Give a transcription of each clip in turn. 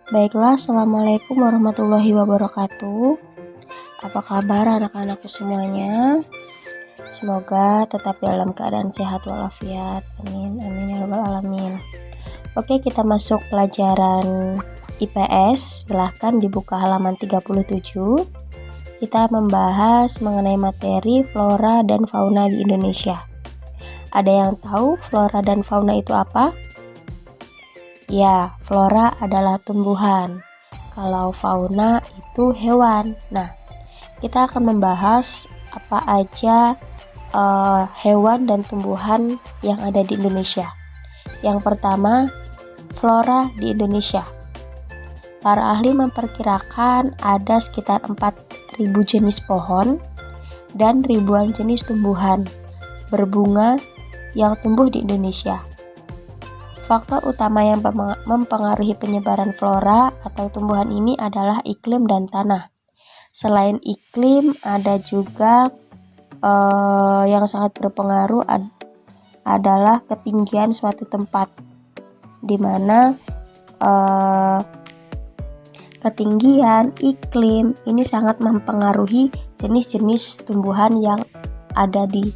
Baiklah, Assalamualaikum warahmatullahi wabarakatuh. Apa kabar anak-anakku semuanya? Semoga tetap dalam keadaan sehat walafiat. Amin, amin ya rabbal alamin. Oke, kita masuk pelajaran IPS. Silahkan dibuka halaman 37. Kita membahas mengenai materi flora dan fauna di Indonesia. Ada yang tahu flora dan fauna itu apa? Ya, flora adalah tumbuhan. Kalau fauna itu hewan. Nah, kita akan membahas apa aja hewan dan tumbuhan yang ada di Indonesia. Yang pertama, flora di Indonesia. Para ahli memperkirakan ada sekitar 4.000 jenis pohon dan ribuan jenis tumbuhan berbunga yang tumbuh di Indonesia. Faktor utama yang mempengaruhi penyebaran flora atau tumbuhan ini adalah iklim dan tanah. Selain iklim, ada juga yang sangat berpengaruh adalah ketinggian suatu tempat, di mana ketinggian, iklim ini sangat mempengaruhi jenis-jenis tumbuhan yang ada di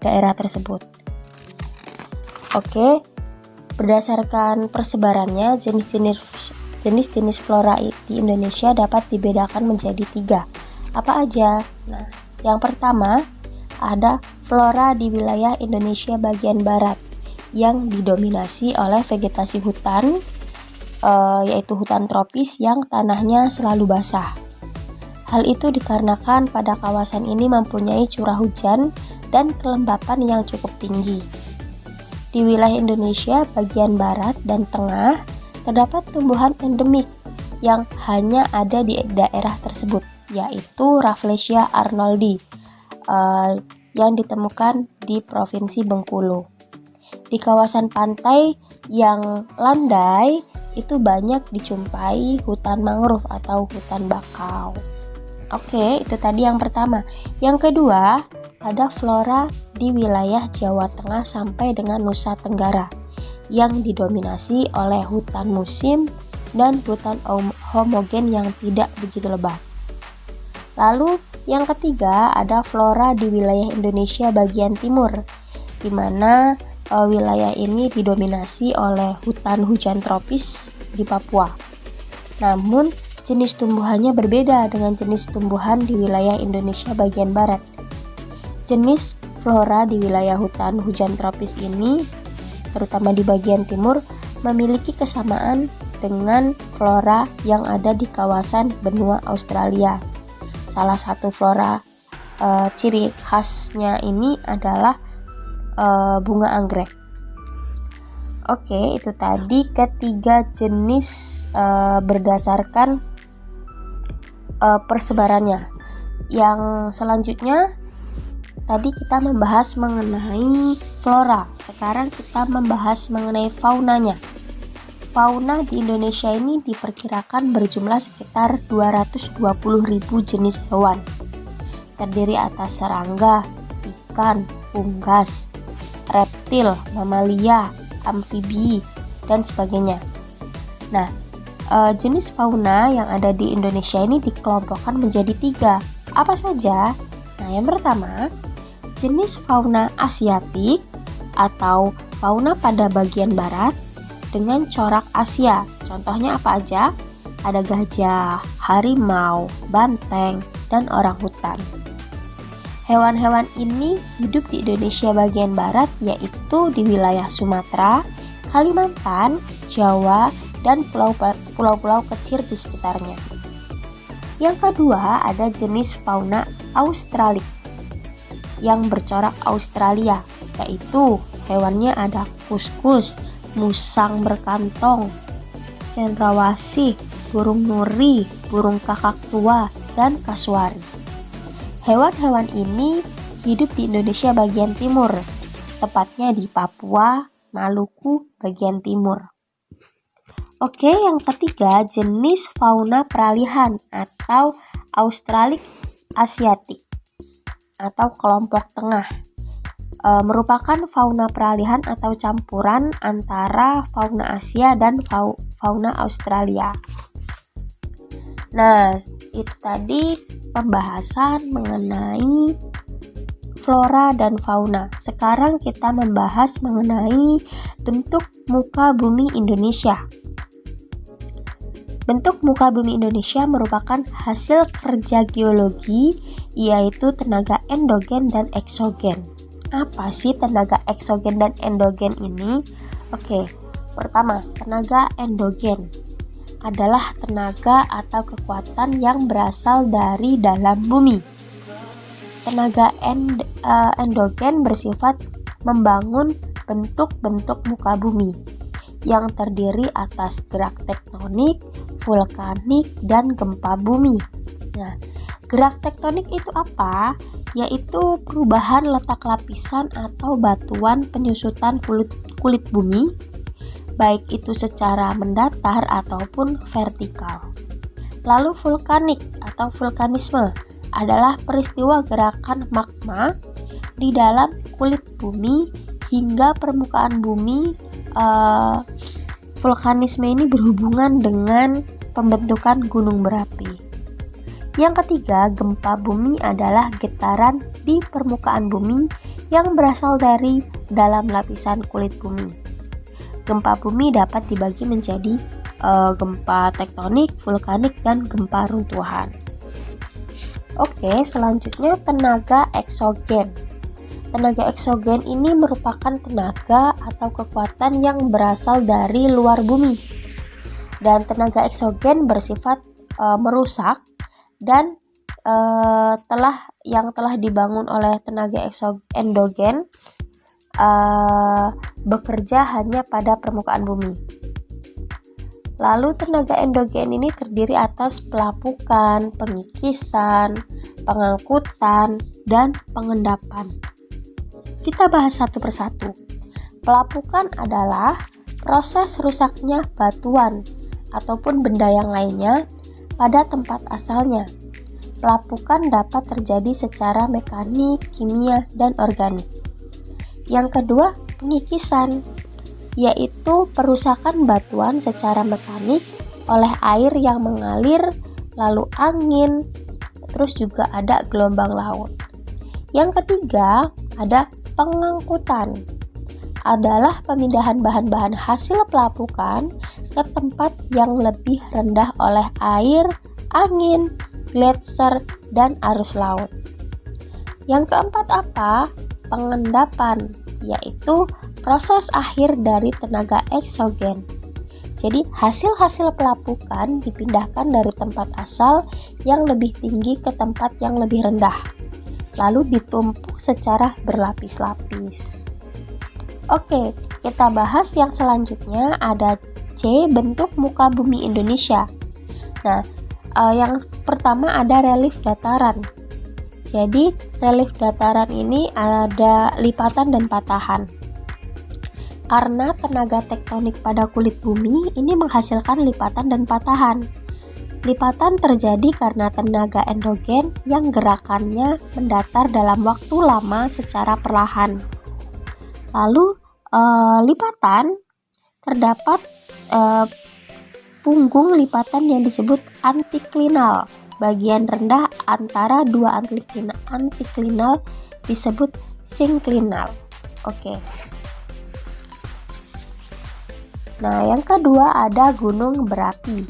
daerah tersebut. Oke, berdasarkan persebarannya, jenis-jenis flora di Indonesia dapat dibedakan menjadi 3. Apa aja? Nah, yang pertama ada flora di wilayah Indonesia bagian barat yang didominasi oleh vegetasi hutan, yaitu hutan tropis yang tanahnya selalu basah. Hal itu dikarenakan pada kawasan ini mempunyai curah hujan dan kelembapan yang cukup tinggi. Di wilayah Indonesia bagian barat dan tengah terdapat tumbuhan endemik yang hanya ada di daerah tersebut, yaitu Rafflesia arnoldi yang ditemukan di Provinsi Bengkulu. Di kawasan pantai yang landai itu banyak dijumpai hutan mangrove atau hutan bakau. Oke, itu tadi yang pertama. Yang kedua, ada flora di wilayah Jawa Tengah sampai dengan Nusa Tenggara yang didominasi oleh hutan musim dan hutan homogen yang tidak begitu lebat. Lalu yang ketiga ada flora di wilayah Indonesia bagian timur, di mana wilayah ini didominasi oleh hutan hujan tropis di Papua. Namun jenis tumbuhannya berbeda dengan jenis tumbuhan di wilayah Indonesia bagian barat. Jenis flora di wilayah hutan hujan tropis ini, terutama di bagian timur, memiliki kesamaan dengan flora yang ada di kawasan benua Australia. Salah satu flora ciri khasnya ini adalah bunga anggrek. Oke, itu tadi ketiga jenis berdasarkan persebarannya. Yang selanjutnya tadi kita membahas mengenai flora, sekarang kita membahas mengenai faunanya. Fauna di Indonesia ini diperkirakan berjumlah sekitar 220.000 jenis hewan. Terdiri atas serangga, ikan, unggas, reptil, mamalia, amfibi, dan sebagainya. Nah, jenis fauna yang ada di Indonesia ini dikelompokkan menjadi 3. Apa saja? Nah, yang pertama, jenis fauna asiatik atau fauna pada bagian barat dengan corak Asia. Contohnya apa aja? Ada gajah, harimau, banteng, dan orangutan. Hewan-hewan ini hidup di Indonesia bagian barat, yaitu di wilayah Sumatera, Kalimantan, Jawa, dan pulau-pulau kecil di sekitarnya. Yang kedua ada jenis fauna australis yang bercorak Australia, yaitu hewannya ada kuskus, musang berkantong, cendrawasih, burung nuri, burung kakak tua, dan kasuari. Hewan-hewan ini hidup di Indonesia bagian timur, tepatnya di Papua, Maluku bagian timur. Oke, yang ketiga jenis fauna peralihan atau Australik Asiatik atau kelompok tengah. merupakan fauna peralihan atau campuran antara fauna Asia dan fauna Australia. Nah, itu tadi pembahasan mengenai flora dan fauna. Sekarang kita membahas mengenai bentuk muka bumi Indonesia. Bentuk muka bumi Indonesia merupakan hasil kerja geologi, yaitu tenaga endogen dan eksogen. Apa sih tenaga eksogen dan endogen ini? Oke, pertama, tenaga endogen adalah tenaga atau kekuatan yang berasal dari dalam bumi. Tenaga endogen bersifat membangun bentuk-bentuk muka bumi yang terdiri atas gerak tektonik, vulkanik, dan gempa bumi. Nah, gerak tektonik itu apa? Yaitu perubahan letak lapisan atau batuan penyusutan kulit bumi, baik itu secara mendatar ataupun vertikal. Lalu vulkanik atau vulkanisme adalah peristiwa gerakan magma di dalam kulit bumi hingga permukaan bumi. Vulkanisme ini berhubungan dengan pembentukan gunung berapi. Yang ketiga, gempa bumi adalah getaran di permukaan bumi yang berasal dari dalam lapisan kulit bumi. Gempa bumi dapat dibagi menjadi gempa tektonik, vulkanik, dan gempa runtuhan. Oke, selanjutnya tenaga eksogen. Tenaga eksogen ini merupakan tenaga atau kekuatan yang berasal dari luar bumi. Dan tenaga eksogen bersifat merusak dan telah dibangun oleh tenaga endogen bekerja hanya pada permukaan bumi. Lalu tenaga endogen ini terdiri atas pelapukan, pengikisan, pengangkutan, dan pengendapan. Kita bahas satu persatu. Pelapukan adalah proses rusaknya batuan ataupun benda yang lainnya pada tempat asalnya. Pelapukan dapat terjadi secara mekanik, kimia, dan organik. Yang kedua, pengikisan, yaitu perusakan batuan secara mekanik oleh air yang mengalir, lalu angin, terus juga ada gelombang laut. Yang ketiga, ada pengangkutan, adalah pemindahan bahan-bahan hasil pelapukan ke tempat yang lebih rendah oleh air, angin, gletser, dan arus laut. Yang keempat apa? Pengendapan, yaitu proses akhir dari tenaga eksogen. Jadi hasil-hasil pelapukan dipindahkan dari tempat asal yang lebih tinggi ke tempat yang lebih rendah, lalu ditumpuk secara berlapis-lapis. Oke, kita bahas yang selanjutnya, ada C, bentuk muka bumi Indonesia. Nah, yang pertama ada relief dataran. Jadi relief dataran ini ada lipatan dan patahan. Karena tenaga tektonik pada kulit bumi ini menghasilkan lipatan dan patahan. Lipatan terjadi karena tenaga endogen yang gerakannya mendatar dalam waktu lama secara perlahan. Lalu lipatan terdapat punggung lipatan yang disebut antiklinal. Bagian rendah antara dua antiklinal disebut sinklinal. Oke. Nah, yang kedua ada gunung berapi.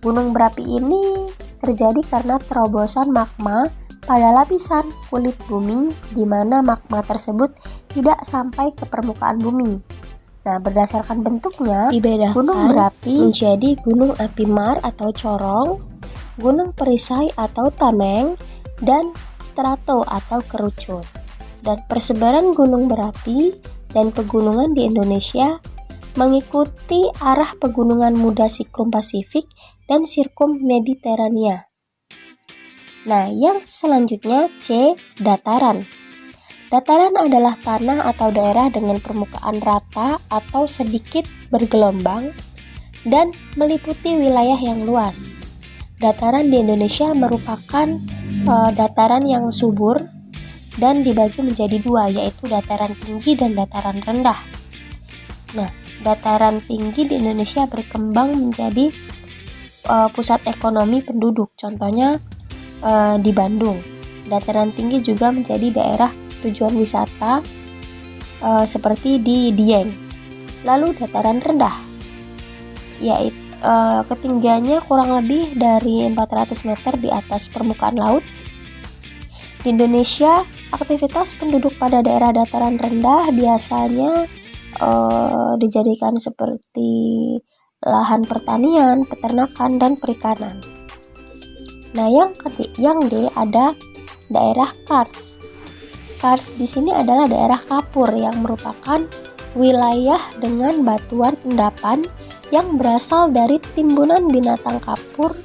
Gunung berapi ini terjadi karena terobosan magma pada lapisan kulit bumi, di mana magma tersebut tidak sampai ke permukaan bumi. Nah, berdasarkan bentuknya dibedakan gunung berapi menjadi gunung api mar atau corong, gunung perisai atau tameng, dan strato atau kerucut. Dan persebaran gunung berapi dan pegunungan di Indonesia mengikuti arah pegunungan muda Sikrum Pasifik dan Sirkum Mediterania. Nah, yang selanjutnya C, dataran. Dataran adalah tanah atau daerah dengan permukaan rata atau sedikit bergelombang dan meliputi wilayah yang luas. Dataran di Indonesia merupakan dataran yang subur dan dibagi menjadi dua, yaitu dataran tinggi dan dataran rendah. Nah, dataran tinggi di Indonesia berkembang menjadi pusat ekonomi penduduk, contohnya di Bandung. Dataran tinggi juga menjadi daerah tujuan wisata seperti di Dieng. Lalu dataran rendah, yaitu ketinggiannya kurang lebih dari 400 meter di atas permukaan laut. Di Indonesia, aktivitas penduduk pada daerah dataran rendah biasanya dijadikan seperti lahan pertanian, peternakan, dan perikanan. Nah, yang D ada daerah Kars. Kars di sini adalah daerah kapur yang merupakan wilayah dengan batuan endapan yang berasal dari timbunan binatang kapur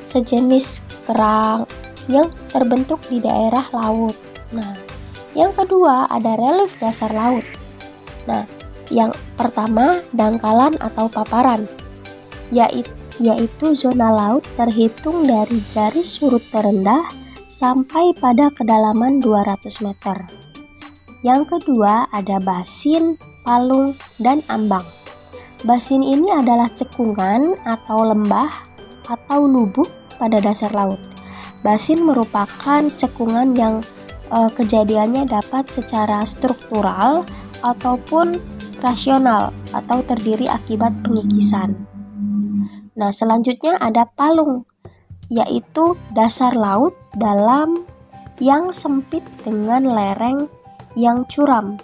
sejenis kerang yang terbentuk di daerah laut. Nah, yang kedua ada relief dasar laut. Nah, yang pertama dangkalan atau paparan, yaitu zona laut terhitung dari garis surut terendah sampai pada kedalaman 200 meter. Yang kedua ada basin, palung, dan ambang. Basin ini adalah cekungan atau lembah atau lubuk pada dasar laut. Basin merupakan cekungan yang kejadiannya dapat secara struktural ataupun rasional atau terdiri akibat pengikisan. Nah, selanjutnya ada palung, yaitu dasar laut dalam yang sempit dengan lereng yang curam.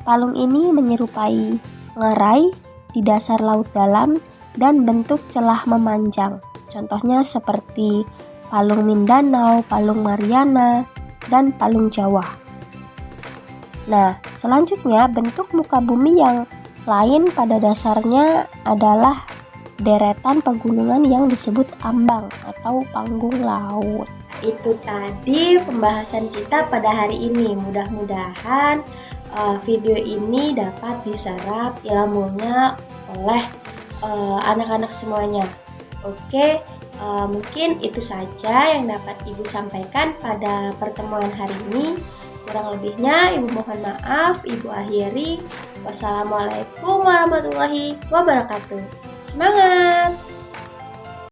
Palung ini menyerupai ngarai di dasar laut dalam dan bentuk celah memanjang. Contohnya seperti Palung Mindanao, Palung Mariana, dan Palung Jawa. Nah, selanjutnya bentuk muka bumi yang lain pada dasarnya adalah deretan pegunungan yang disebut ambang atau panggung laut. Itu tadi pembahasan kita pada hari ini. Mudah-mudahan video ini dapat diserap ilmunya oleh anak-anak semuanya. Oke, mungkin itu saja yang dapat Ibu sampaikan pada pertemuan hari ini. Kurang lebihnya Ibu mohon maaf, Ibu akhiri. Wassalamualaikum warahmatullahi wabarakatuh. Semangat!